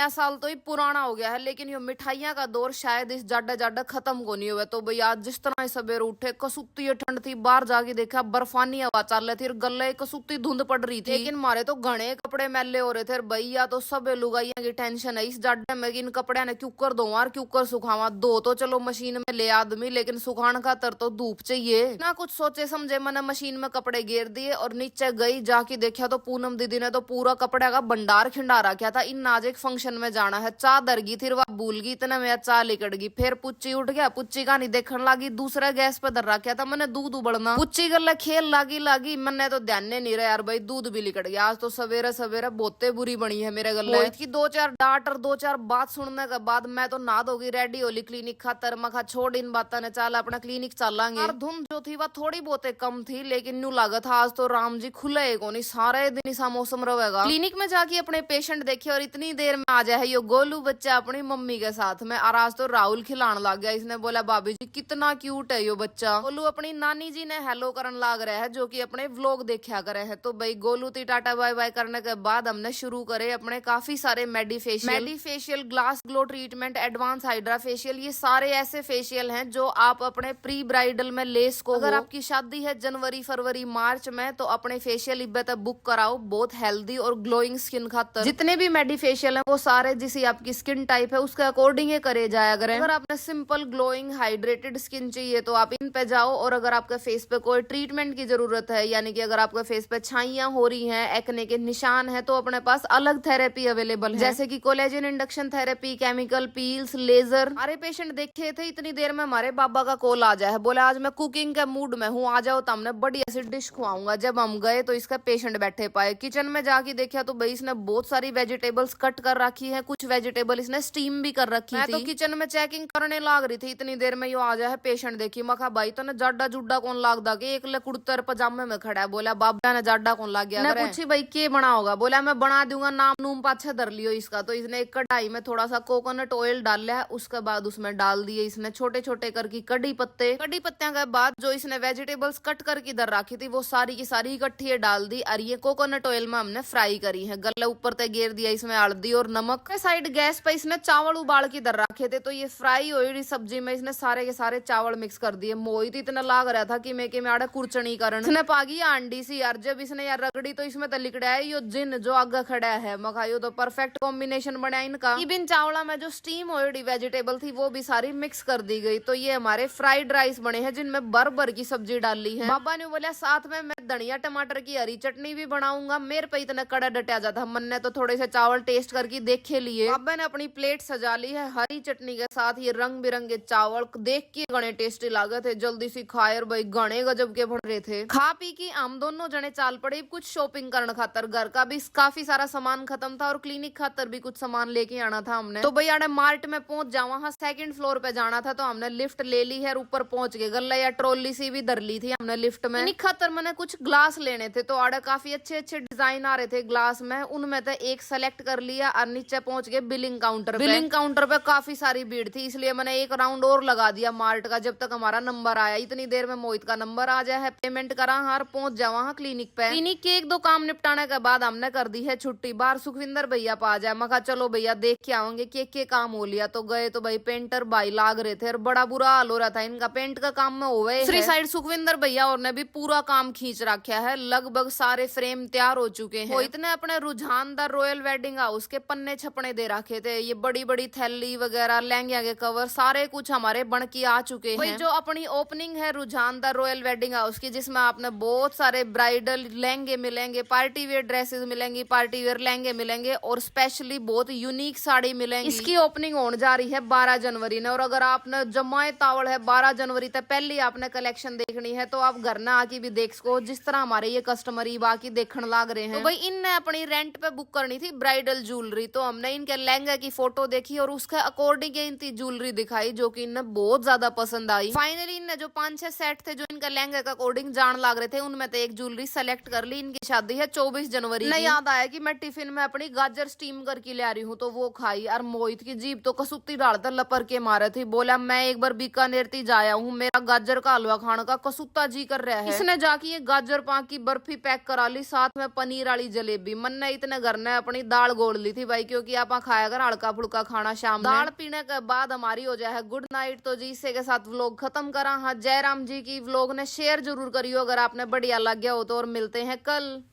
नया साल तो ही पुराना हो गया है, लेकिन यो मिठाइयां का दौर शायद इस जाडा जाडा खत्म को नहीं हुआ। तो भैया आज जिस तरह सवेरे उठे, कसुत्ती ठंड थी, बाहर जाके देखा बर्फानी हवा चल रही थी और गले कसुत्ती धुंध पड़ रही थी। लेकिन हमारे तो घने कपड़े मैले हो रहे थे। भैया तो सब लुगाइया की टेंशन है इस जाडे में, इन कपड़े ने क्यों कर दो यार, क्यों कर सुखावा। दो तो चलो मशीन में ले आदमी, लेकिन सुखाने खातर तो धूप चाहिए ना। कुछ सोचे समझे मैंने मशीन में कपड़े घेर दिए और नीचे गई, जाके देखा तो पूनम दीदी ने तो पूरा कपड़े का भंडार खिंडा रखा था। इन आज एक फंक्शन में जाना है, चाह दर गई थी, वह भूल गई, इतना में चाह लिकट गई। फिर पुच्ची उठ गया, पुच्ची का नहीं देखने लगी, दूसरा गैस पे धर रखा था मैंने दूध उबलना। पुच्ची गले खेल लागी मैंने तो ध्यान नहीं रहा यार भाई, दूध भी लिकट गया। आज तो सवेरे सवेरे बहुते बुरी बनी है मेरे गले की। दो चार डांट और दो चार बात सुनने के बाद मैं तो नहा धोगी रेडी होली क्लिनिक खातर। मैं छोड़ इन बातों ने, चल अपना क्लिनिक चलांगे। धुंध जो थी वह थोड़ी बहुत कम थी, लेकिन न्यू लागत आज तो राम जी खुले को नहीं, सारे दिन ऐसा मौसम रहेगा। क्लिनिक में जाके अपने पेशेंट देखे और इतनी देर में आ जाए यो गोलू बच्चा अपनी मम्मी के साथ में। और आज तो राहुल खिलाने लग गया। इसने बोला भाभी जी कितना क्यूट है यो बच्चा। गोलू अपनी नानी जी ने हेलो करन लाग रहा है, जो कि अपने व्लॉग देखा करे है। तो भाई गोलू ती टाटा बाय बाय करने के बाद हमने शुरू करे अपने काफी सारे medi facial, glass glow treatment, advance hydra facial. ये सारे ऐसे फेशियल हैं जो आप अपने प्री ब्राइडल में लेस को, अगर आपकी शादी है जनवरी फरवरी मार्च में, तो अपने फेशियल इब्बे तक बुक कराओ। बहुत हेल्दी और ग्लोइंग स्किन खातर जितने भी मेडिफेशियल हैं वो सारे जिसी आपकी स्किन टाइप है उसके अकॉर्डिंग ही करे जाया करें। अगर आपने सिंपल ग्लोइंग हाइड्रेटेड स्किन चाहिए तो आप इन पे जाओ। और अगर आपके फेस पे कोई ट्रीटमेंट की जरूरत है, यानी कि अगर आपके फेस पे छाइयां हो रही हैं, एक्ने के निशान है, तो अपने पास अलग थेरेपी अवेलेबल है, जैसे कि collagen induction therapy, chemical peels, laser. हमारे पेशेंट देखे थे इतनी देर में हमारे बाबा का कॉल आ जाए, बोले आज मैं कुकिंग के मूड में हूँ, आ जाओ तो हमने बढ़िया सी डिश खुआऊंगा। जब हम गए तो इसका पेशेंट बैठे पाए। किचन में जाके देखा तो भाई इसने बहुत सारी वेजिटेबल्स कट कर रखी है, कुछ वेजिटेबल इसने स्टीम भी कर रखी थी। मैं तो किचन में चेकिंग करने लाग रही थी, इतनी देर में यो आ जाए पेशेंट। देखी मखा भाई तो ने जाडा जुड्डा कौन लागदा के, एक कुर्तर पजामे में खड़ा है। बोला बाबा ने जाडा कौन लाग गया। पूछी भाई के बना होगा, बोला मैं बना दूंगा, नाम नूम पाछे धर लियो इसका। तो इसने एक कढ़ाई में थोड़ा सा कोकोनट ऑयल डाल लिया है, उसके बाद उसमें डाल दिए इसने छोटे छोटे करके कड़ी पत्ते के बाद जो इसने वेजिटेबल्स कट करके धर रखी थी वो सारी की सारी इकट्ठी डाल दी। और ये कोकोनट ऑयल में हमने फ्राई करी है। गले ऊपर तक घेर दिया इसमें हल्दी और नमक। साइड गैस पे इसने चावल उबाल के धर रखे थे, तो ये फ्राई हुई सब्जी में इसने सारे के सारे चावल मिक्स कर दिए। मोहित इतना लाग रहा था कि मैं आड़े कुरचनी करन इसने पागी आंडी सी यार। जब इसने यार रगड़ी तो इसमें तो लिकड़ा है यो जिन जो आगे खड़ा है। मखायो तो परफेक्ट कॉम्बिनेशन बना इनका। बिन चावला में जो स्टीम हुई वेजिटेबल थी वो भी सारी मिक्स कर दी गई। तो ये हमारे फ्राइड राइस बने हैं जिनमें भर की सब्जी डाली है। बाबा ने बोला साथ में मैं धनिया टमाटर की हरी चटनी भी बनाऊंगा। मेरे पे इतना कड़ा डटा जाता, मन ने तो थोड़े से चावल टेस्ट करके देखे लिए। बाबा ने अपनी प्लेट सजा ली है हरी चटनी के साथ। ये रंग बिरंगे चावल देख के गणे टेस्टी लागे थे। जल्दी से खाए और भाई गणे गजब के बन रहे थे। खा पी की हम दोनों जने चाल पड़े कुछ शॉपिंग करने खातर। घर का भी काफी सारा सामान खत्म था और क्लिनिक खातर भी कुछ सामान लेके आना था हमने। तो भैया ने मार्ट में पहुंच जाओ, वहां सेकंड फ्लोर पे जाना था, तो हमने लिफ्ट ले ली है। ऊपर पहुंच गए, गल्ला या ट्रॉली सी भी धर ली थी हमने लिफ्ट में। क्लिनिक खातर मैंने कुछ ग्लास लेने थे, तो आड़े काफी अच्छे अच्छे डिजाइन आ रहे थे ग्लास में। उनमें से एक सेलेक्ट कर लिया और नीचे पहुंच गए बिलिंग काउंटर पे। बिलिंग काउंटर पे काफी सारी भीड़ थी, इसलिए मैंने एक राउंड और लगा दिया मार्ट का, जब तक हमारा नंबर आया। इतनी देर में मोहित का नंबर आ जाए, पेमेंट करा और पहुंच जाओ वहां क्लिनिक पे। क्लिनिक के एक दो काम निपटाने के बाद हमने कर दी है छुट्टी। बाहर सुखविंदर भैया पा जाए, मैं कहा चलो भैया देख के आओगे के काम हो लिया। तो गए तो भाई पेंटर भाई लाग रहे थे और बड़ा बुरा हाल हो रहा था इनका, पेंट का काम में होवे। दूसरी साइड सुखविंदर भैया और ने भी पूरा काम खींच रखा है। लगभग सारे फ्रेम तैयार हो चुके हैं। वो इतने अपने रुझानदार रॉयल वेडिंग हाउस के पन्ने छपने दे रखे थे। ये बड़ी बड़ी थैली वगैरह, लहंगे के कवर, सारे कुछ हमारे बन के आ चुके हैं। जो अपनी ओपनिंग है रुझानदार रॉयल वेडिंग हाउस की, जिसमें आपने बहुत सारे ब्राइडल लहंगे मिलेंगे, पार्टी वेयर ड्रेसेस मिलेंगी, पार्टी वेयर लहंगे मिलेंगे और स्पेशली बहुत यूनिक साड़ी मिलेंगी। इसकी ओपनिंग होने जा रही है 12 जनवरी ने। और अगर आपने जमाए तावड़ है 12 जनवरी तक पहले आपने कलेक्शन देखनी है तो आप घर ना आके भी देख सको। जिस तरह हमारे ये कस्टमर बाकी देखने लाग रहे हैं। तो भाई इनने अपनी रेंट पे बुक करनी थी ब्राइडल ज्वेलरी, तो हमने इनके लहंगे की फोटो देखी और उसके अकॉर्डिंग इनकी ज्वेलरी दिखाई, जो कि इन्हें बहुत ज्यादा पसंद आई। फाइनली इनने जो 5-6 सेट थे जो इनका लहंगे के अकॉर्डिंग जान लाग रहे थे, उनमें तो एक ज्वेलरी सेलेक्ट कर ली। इनकी शादी है 24 जनवरी। नहीं याद आया कि मैं टिफिन में अपनी गाजर स्टीम करके ले आ रही हूँ, तो वो खाई। और मोहित की जीभ तो कसुत्ती डालता लपर के मारे थी। बोला मैं एक बार बीकानेर ती जाया हूँ, मेरा गाजर का हलवा खाने का कसुत्ता जी कर रहा है। इसने जाके ये गाजर पाक की बर्फी पैक करा ली, साथ में पनीर वाली जलेबी। मन ने इतने घर ने अपनी दाल गोल ली थी भाई, क्योंकि आप खाया कर हल्का फुल्का खाना शाम में। दाल पीने के बाद हमारी हो जाए गुड नाइट। तो जी इसी के साथ व्लॉग खत्म करा। हाँ, जयराम जी की व्लॉग ने शेयर जरूर करियो अगर आपने बढ़िया लग गया हो तो, और मिलते हैं कल।